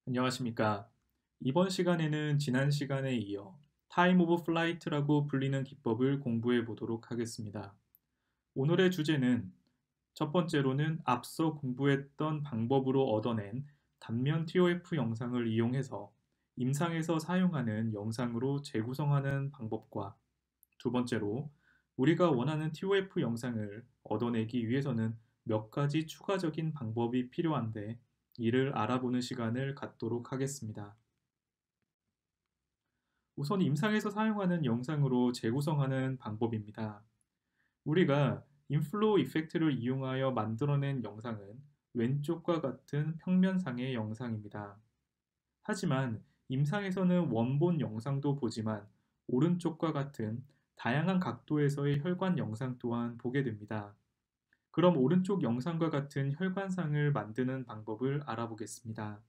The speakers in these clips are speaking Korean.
안녕하십니까. 이번 시간에는 지난 시간에 이어 타임 오브 플라이트라고 불리는 기법을 공부해 보도록 하겠습니다. 오늘의 주제는 첫 번째로는 앞서 공부했던 방법으로 얻어낸 단면 TOF 영상을 이용해서 임상에서 사용하는 영상으로 재구성하는 방법과 두 번째로 우리가 원하는 TOF 영상을 얻어내기 위해서는 몇 가지 추가적인 방법이 필요한데 이를 알아보는 시간을 갖도록 하겠습니다. 우선 임상에서 사용하는 영상으로 재구성하는 방법입니다. 우리가 인플로우 이펙트를 이용하여 만들어낸 영상은 왼쪽과 같은 평면상의 영상입니다. 하지만 임상에서는 원본 영상도 보지만 오른쪽과 같은 다양한 각도에서의 혈관 영상 또한 보게 됩니다. 그럼 오른쪽 영상과 같은 혈관상을 만드는 방법을 알아보겠습니다.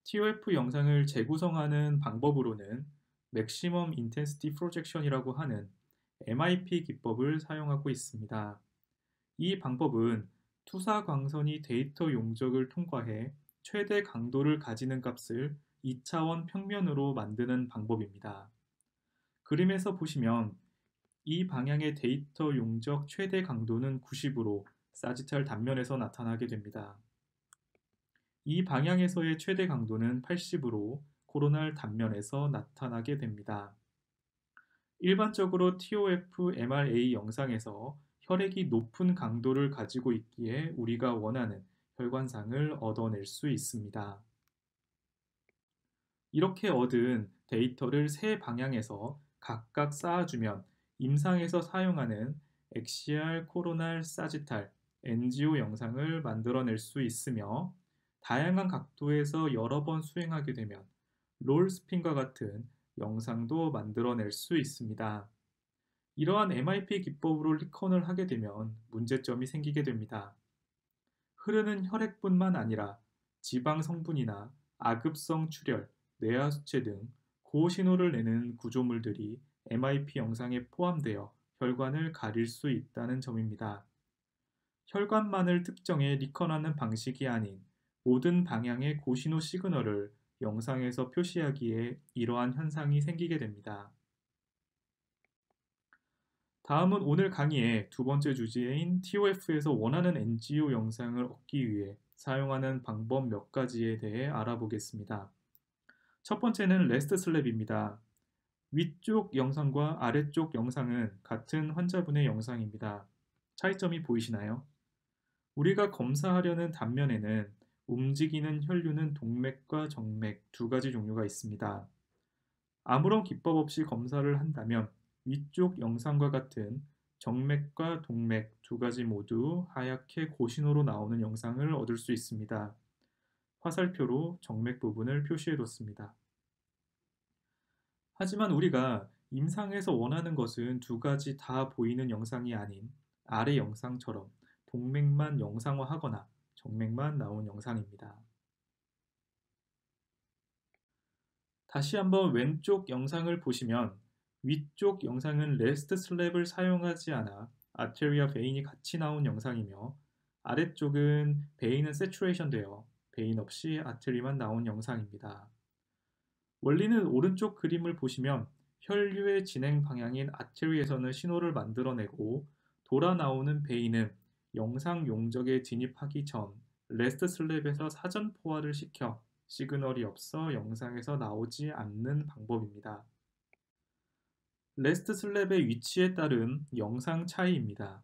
TOF 영상을 재구성하는 방법으로는 Maximum Intensity Projection이라고 하는 MIP 기법을 사용하고 있습니다. 이 방법은 투사 광선이 데이터 용적을 통과해 최대 강도를 가지는 값을 2차원 평면으로 만드는 방법입니다. 그림에서 보시면 이 방향의 데이터 용적 최대 강도는 90으로 사지탈 단면에서 나타나게 됩니다. 이 방향에서의 최대 강도는 80으로 코로날 단면에서 나타나게 됩니다. 일반적으로 TOF MRA 영상에서 혈액이 높은 강도를 가지고 있기에 우리가 원하는 혈관상을 얻어낼 수 있습니다. 이렇게 얻은 데이터를 세 방향에서 각각 쌓아주면 임상에서 사용하는 엑시알, 코로날, 사지탈, NGO 영상을 만들어낼 수 있으며 다양한 각도에서 여러 번 수행하게 되면 롤 스핀과 같은 영상도 만들어낼 수 있습니다. 이러한 MIP 기법으로 리컨을 하게 되면 문제점이 생기게 됩니다. 흐르는 혈액뿐만 아니라 지방 성분이나 아급성 출혈, 뇌하수체 등 고신호를 내는 구조물들이 MIP 영상에 포함되어 혈관을 가릴 수 있다는 점입니다. 혈관만을 특정해 리컨하는 방식이 아닌 모든 방향의 고신호 시그널을 영상에서 표시하기에 이러한 현상이 생기게 됩니다. 다음은 오늘 강의의 두 번째 주제인 TOF에서 원하는 NGO 영상을 얻기 위해 사용하는 방법 몇 가지에 대해 알아보겠습니다. 첫 번째는 레스트 슬랩입니다. 위쪽 영상과 아래쪽 영상은 같은 환자분의 영상입니다. 차이점이 보이시나요? 우리가 검사하려는 단면에는 움직이는 혈류는 동맥과 정맥 두 가지 종류가 있습니다. 아무런 기법 없이 검사를 한다면 위쪽 영상과 같은 정맥과 동맥 두 가지 모두 하얗게 고신호로 나오는 영상을 얻을 수 있습니다. 화살표로 정맥 부분을 표시해 뒀습니다. 하지만 우리가 임상에서 원하는 것은 두 가지 다 보이는 영상이 아닌 아래 영상처럼 동맥만 영상화하거나 정맥만 나온 영상입니다. 다시 한번 왼쪽 영상을 보시면 위쪽 영상은 레스트 슬랩을 사용하지 않아 아테리아 베인이 같이 나온 영상이며 아래쪽은 베인은 세츄레이션 되어 베인 없이 아테리만 나온 영상입니다. 원리는 오른쪽 그림을 보시면 혈류의 진행 방향인 아테리에서는 신호를 만들어내고 돌아 나오는 베인은 영상 용적에 진입하기 전 레스트 슬랩에서 사전 포화를 시켜 시그널이 없어 영상에서 나오지 않는 방법입니다. 레스트 슬랩의 위치에 따른 영상 차이입니다.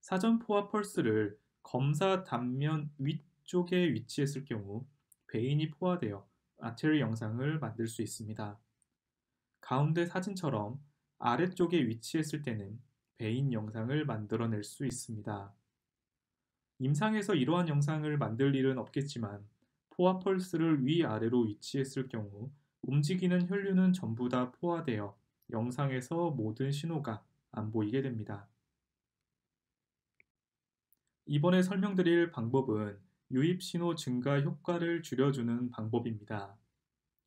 사전 포화 펄스를 검사 단면 위쪽에 위치했을 경우 베인이 포화되어 아테리 영상을 만들 수 있습니다. 가운데 사진처럼 아래쪽에 위치했을 때는 베인 영상을 만들어낼 수 있습니다. 임상에서 이러한 영상을 만들 일은 없겠지만 포화 펄스를 위아래로 위치했을 경우 움직이는 혈류는 전부 다 포화되어 영상에서 모든 신호가 안 보이게 됩니다. 이번에 설명드릴 방법은 유입신호 증가 효과를 줄여주는 방법입니다.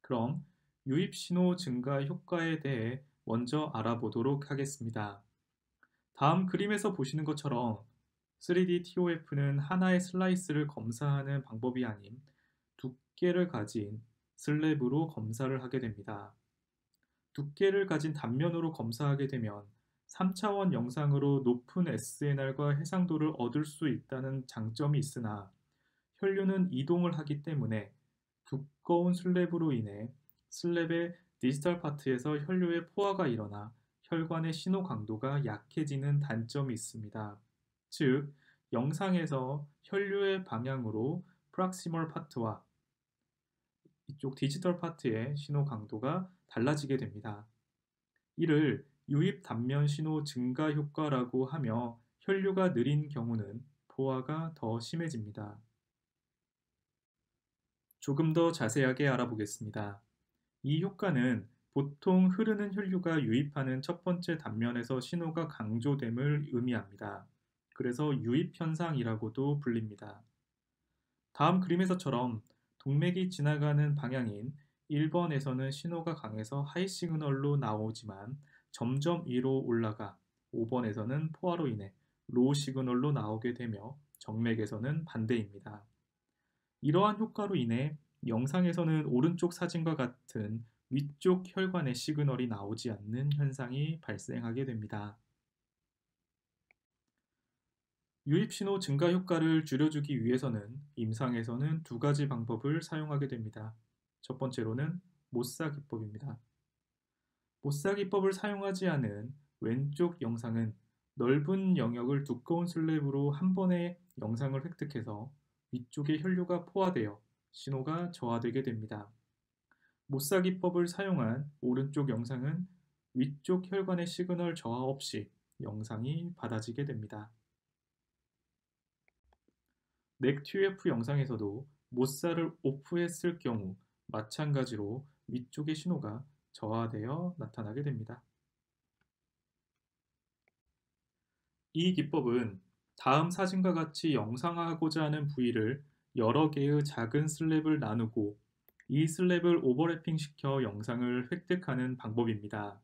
그럼 유입신호 증가 효과에 대해 먼저 알아보도록 하겠습니다. 다음 그림에서 보시는 것처럼 3D TOF는 하나의 슬라이스를 검사하는 방법이 아닌 두께를 가진 슬랩으로 검사를 하게 됩니다. 두께를 가진 단면으로 검사하게 되면 3차원 영상으로 높은 SNR과 해상도를 얻을 수 있다는 장점이 있으나 혈류는 이동을 하기 때문에 두꺼운 슬랩으로 인해 슬랩의 디지털 파트에서 혈류의 포화가 일어나 혈관의 신호 강도가 약해지는 단점이 있습니다. 즉, 영상에서 혈류의 방향으로 프락시멀 파트와 이쪽 디지털 파트의 신호 강도가 달라지게 됩니다. 이를 유입 단면 신호 증가 효과라고 하며 혈류가 느린 경우는 포화가 더 심해집니다. 조금 더 자세하게 알아보겠습니다. 이 효과는 보통 흐르는 혈류가 유입하는 첫 번째 단면에서 신호가 강조됨을 의미합니다. 그래서 유입 현상이라고도 불립니다. 다음 그림에서처럼 동맥이 지나가는 방향인 1번에서는 신호가 강해서 하이 시그널로 나오지만 점점 위로 올라가 5번에서는 포화로 인해 로우 시그널로 나오게 되며 정맥에서는 반대입니다. 이러한 효과로 인해 영상에서는 오른쪽 사진과 같은 위쪽 혈관의 시그널이 나오지 않는 현상이 발생하게 됩니다. 유입신호 증가 효과를 줄여주기 위해서는 임상에서는 두 가지 방법을 사용하게 됩니다. 첫 번째로는 모사 기법입니다. 모사 기법을 사용하지 않은 왼쪽 영상은 넓은 영역을 두꺼운 슬랩으로 한 번에 영상을 획득해서 위쪽에 혈류가 포화되어 신호가 저하되게 됩니다. 모사 기법을 사용한 오른쪽 영상은 위쪽 혈관의 시그널 저하 없이 영상이 받아지게 됩니다. 넥TUF 영상에서도 모사를 오프했을 경우 마찬가지로 위쪽의 신호가 저하되어 나타나게 됩니다. 이 기법은 다음 사진과 같이 영상화하고자 하는 부위를 여러 개의 작은 슬랩을 나누고 이 슬랩을 오버래핑 시켜 영상을 획득하는 방법입니다.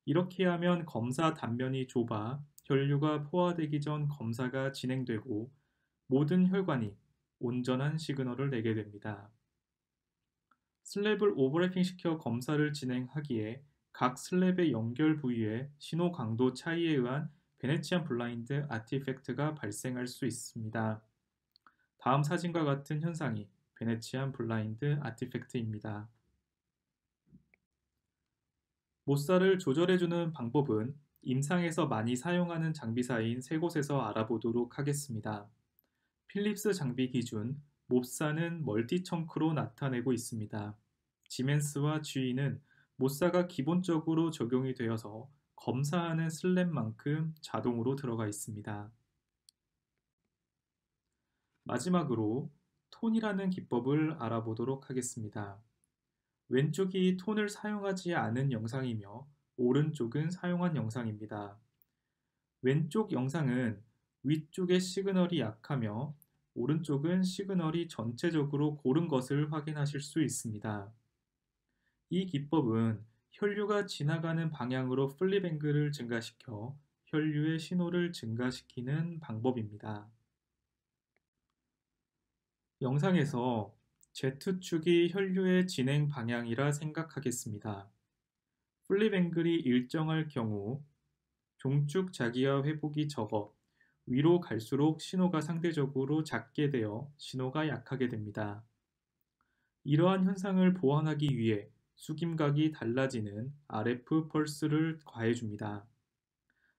이렇게 하면 검사 단면이 좁아 혈류가 포화되기 전 검사가 진행되고 모든 혈관이 온전한 시그널을 내게 됩니다. 슬랩을 오버래핑 시켜 검사를 진행하기에 각 슬랩의 연결 부위의 신호 강도 차이에 의한 베네치안 블라인드 아티팩트가 발생할 수 있습니다. 다음 사진과 같은 현상이 베네치안 블라인드 아티팩트입니다. 모사를 조절해주는 방법은 임상에서 많이 사용하는 장비사인 세 곳에서 알아보도록 하겠습니다. 필립스 장비 기준 모사는 멀티 청크로 나타내고 있습니다. 지멘스와 GE는 모사가 기본적으로 적용이 되어서 검사하는 슬랩만큼 자동으로 들어가 있습니다. 마지막으로 톤이라는 기법을 알아보도록 하겠습니다. 왼쪽이 톤을 사용하지 않은 영상이며 오른쪽은 사용한 영상입니다. 왼쪽 영상은 위쪽의 시그널이 약하며 오른쪽은 시그널이 전체적으로 고른 것을 확인하실 수 있습니다. 이 기법은 혈류가 지나가는 방향으로 플립 앵글을 증가시켜 혈류의 신호를 증가시키는 방법입니다. 영상에서 Z축이 혈류의 진행 방향이라 생각하겠습니다. 플립 앵글이 일정할 경우 종축 자기화 회복이 적어 위로 갈수록 신호가 상대적으로 작게 되어 신호가 약하게 됩니다. 이러한 현상을 보완하기 위해 숙임각이 달라지는 RF 펄스를 가해줍니다.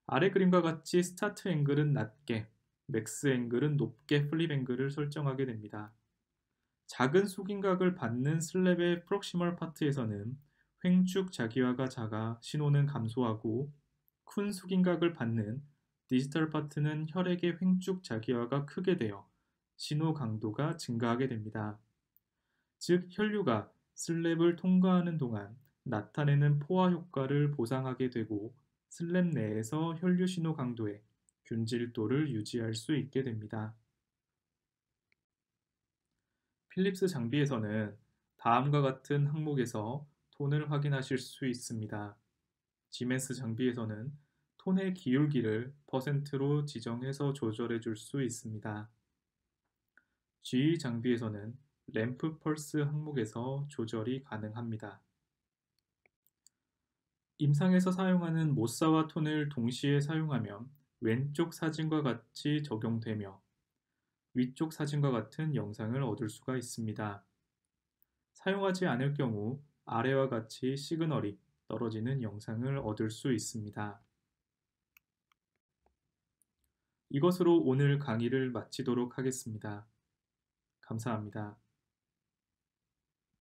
아래 그림과 같이 스타트 앵글은 낮게, 맥스 앵글은 높게 플립 앵글을 설정하게 됩니다. 작은 숙임각을 받는 슬랩의 프록시멀 파트에서는 횡축 자기화가 작아 신호는 감소하고 큰 숙임각을 받는 디지털 파트는 혈액의 횡축 자기화가 크게 되어 신호 강도가 증가하게 됩니다. 즉 혈류가 슬랩을 통과하는 동안 나타내는 포화 효과를 보상하게 되고 슬랩 내에서 혈류 신호 강도의 균질도를 유지할 수 있게 됩니다. 필립스 장비에서는 다음과 같은 항목에서 톤을 확인하실 수 있습니다. 지멘스 장비에서는 톤의 기울기를 퍼센트로 지정해서 조절해 줄 수 있습니다. GE 장비에서는 램프 펄스 항목에서 조절이 가능합니다. 임상에서 사용하는 모사와 톤을 동시에 사용하면 왼쪽 사진과 같이 적용되며 위쪽 사진과 같은 영상을 얻을 수가 있습니다. 사용하지 않을 경우 아래와 같이 시그널이 떨어지는 영상을 얻을 수 있습니다. 이것으로 오늘 강의를 마치도록 하겠습니다. 감사합니다.